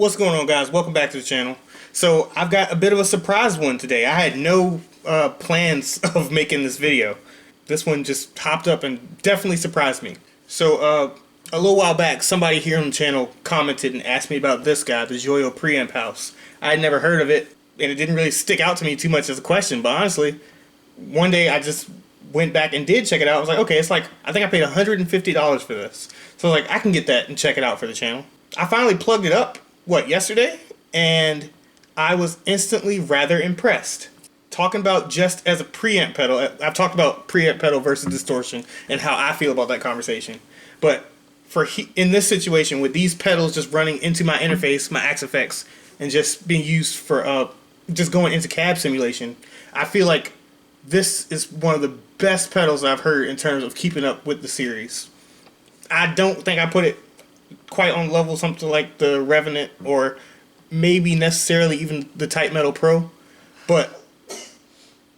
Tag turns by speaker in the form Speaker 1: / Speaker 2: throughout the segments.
Speaker 1: What's going on, guys? Welcome back to the channel. So I've got a bit of a surprise one today. I had no plans of making this video. This one just hopped up and definitely surprised me. So a little while back, somebody here on the channel commented and asked me about this guy, the JOYO Preamp house. I had never heard of it, and it didn't really stick out to me too much as a question, but honestly, one day I just went back and did check it out. I was like, okay, it's like, I think I paid $150 for this. So like, I can get that and check it out for the channel. I finally plugged it up, yesterday? And I was instantly rather impressed. Talking about just as a preamp pedal, I've talked about preamp pedal versus distortion and how I feel about that conversation. But in this situation, with these pedals just running into my interface, my Axe effects, and just being used for just going into cab simulation, I feel like this is one of the best pedals I've heard in terms of keeping up with the series. I don't think I put it quite on level something like the Revenant or maybe necessarily even the Type Metal Pro, but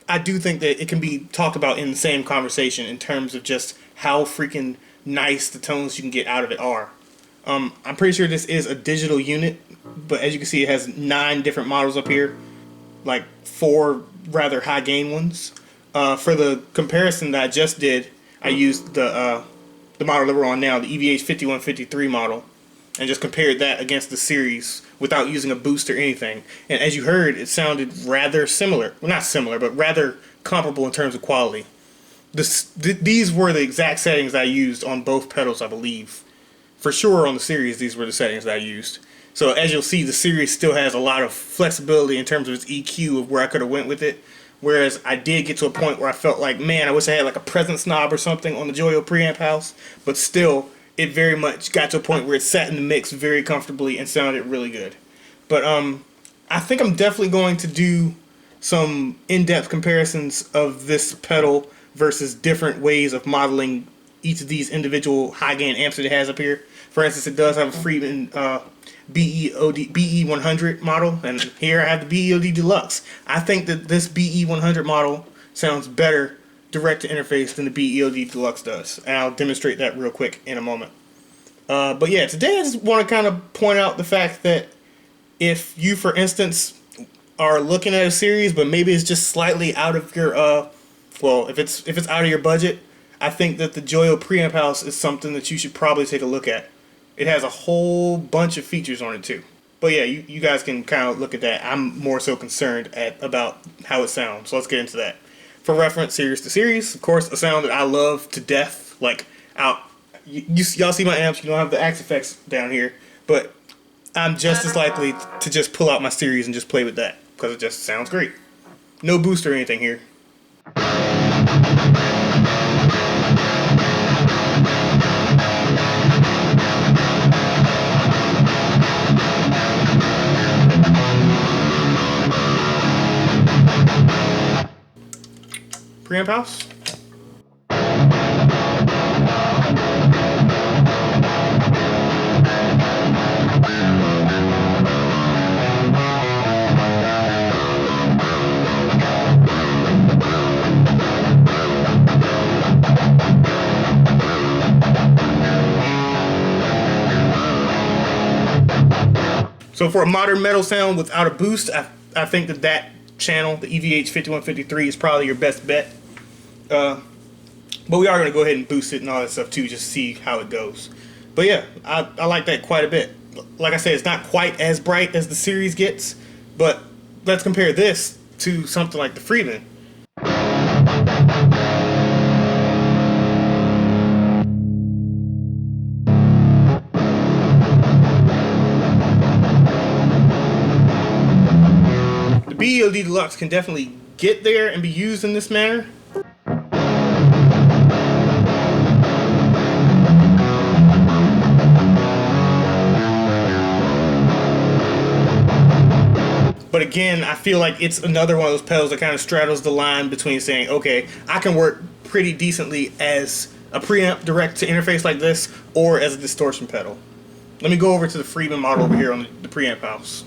Speaker 1: I do think that it can be talked about in the same conversation in terms of just how freaking nice the tones you can get out of it are. I'm pretty sure this is a digital unit, but as you can see, it has 9 different models up here, like 4 rather high gain ones. For the comparison that I just did, I used the model that we're on now, the EVH 5153 model, and just compared that against the series without using a boost or anything. And as you heard, it sounded rather similar. Well, not similar, but rather comparable in terms of quality. These were the exact settings I used on both pedals, I believe. For sure on the series, these were the settings that I used. So as you'll see, the series still has a lot of flexibility in terms of its EQ of where I could have went with it. Whereas I did get to a point where I felt like, man, I wish I had like a presence knob or something on the JOYO Preamp house. But still, it very much got to a point where it sat in the mix very comfortably and sounded really good. But I think I'm definitely going to do some in-depth comparisons of this pedal versus different ways of modeling each of these individual high-gain amps that it has up here. For instance, it does have a Freeman BE100 model, and here I have the BEOD Deluxe. I think that this BE100 model sounds better direct to interface than the BEOD Deluxe does, and I'll demonstrate that real quick in a moment. But yeah, today I just want to kind of point out the fact that if you, for instance, are looking at a series, but maybe it's just slightly out of your, if it's out of your budget, I think that the JOYO Preamp House is something that you should probably take a look at. It has a whole bunch of features on it too. But yeah, you guys can kind of look at that. I'm more so concerned about how it sounds. So let's get into that. For reference, series to series, of course, a sound that I love to death. Like, y'all see my amps, you don't have the Axe effects down here, but I'm just as likely to just pull out my series and just play with that because it just sounds great. No boost or anything here. Preamp house. So for a modern metal sound without a boost, I think that channel, the EVH 5153, is probably your best bet. But we are going to go ahead and boost it and all that stuff too, just to see how it goes. But yeah, I like that quite a bit. Like I said, it's not quite as bright as the series gets, but let's compare this to something like the Freeman. The BEOD Deluxe can definitely get there and be used in this manner. But again, I feel like it's another one of those pedals that kind of straddles the line between saying, okay, I can work pretty decently as a preamp direct to interface like this or as a distortion pedal. Let me go over to the Freeman model over here on the preamp house.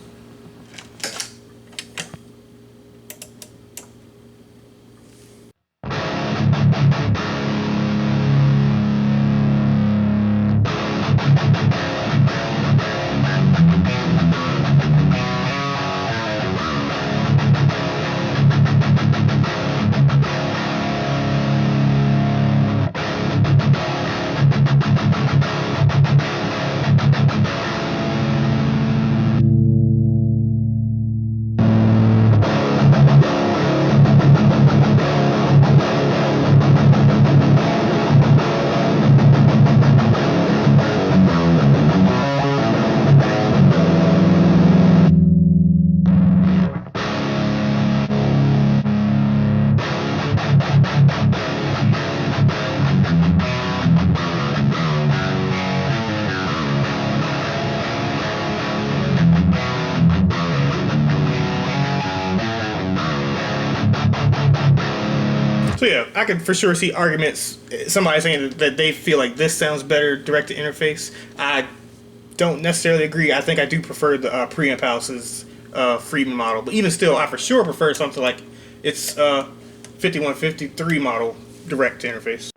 Speaker 1: So yeah, I could for sure see arguments. Somebody saying that they feel like this sounds better direct to interface. I don't necessarily agree. I think I do prefer the Preamp House's Friedman model, but even still, I for sure prefer something like its 5153 model direct to interface.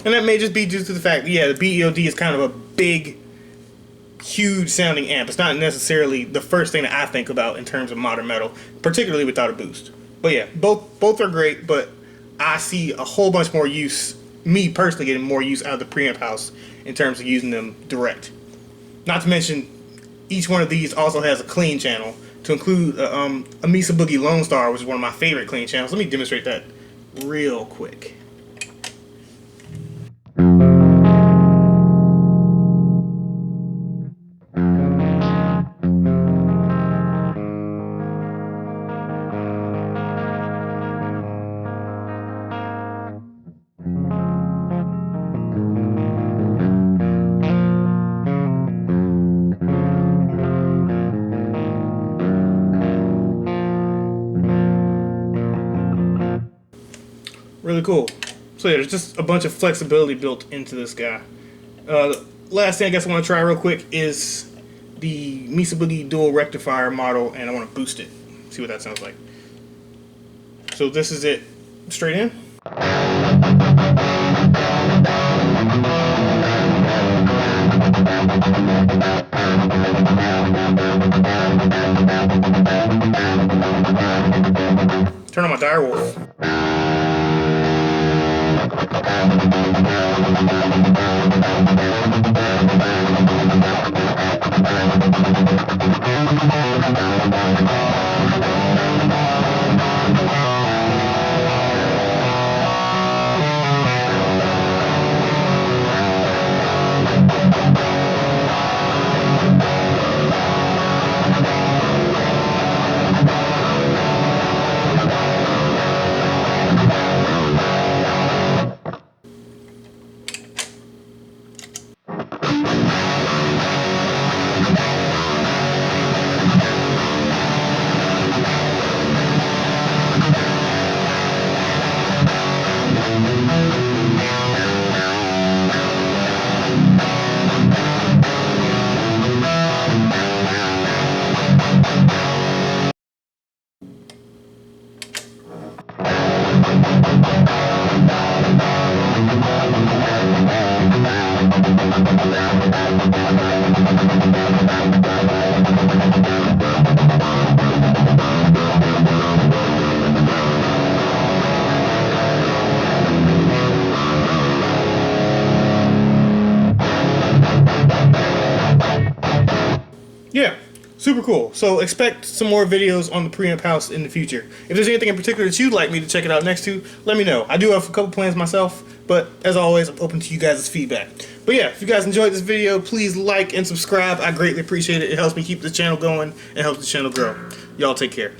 Speaker 1: And that may just be due to the fact, yeah, the BEOD is kind of a big, huge sounding amp. It's not necessarily the first thing that I think about in terms of modern metal, particularly without a boost. But yeah, both are great, but I see a whole bunch more use, me personally getting more use out of the Preamp House in terms of using them direct. Not to mention, each one of these also has a clean channel, to include a Mesa Boogie Lone Star, which is one of my favorite clean channels. Let me demonstrate that real quick. Really cool. So yeah, there's just a bunch of flexibility built into this guy. Last thing I guess I want to try real quick is the Mesa Boogie Dual Rectifier model, and I want to boost it. See what that sounds like. So this is it straight in. Turn on my Direwolf. Yeah, super cool. So expect some more videos on the Preamp House in the future. If there's anything in particular that you'd like me to check it out next to, let me know. I do have a couple plans myself, but as always, I'm open to you guys' feedback. But yeah, if you guys enjoyed this video, please like and subscribe. I greatly appreciate it. It helps me keep the channel going and helps the channel grow. Y'all take care.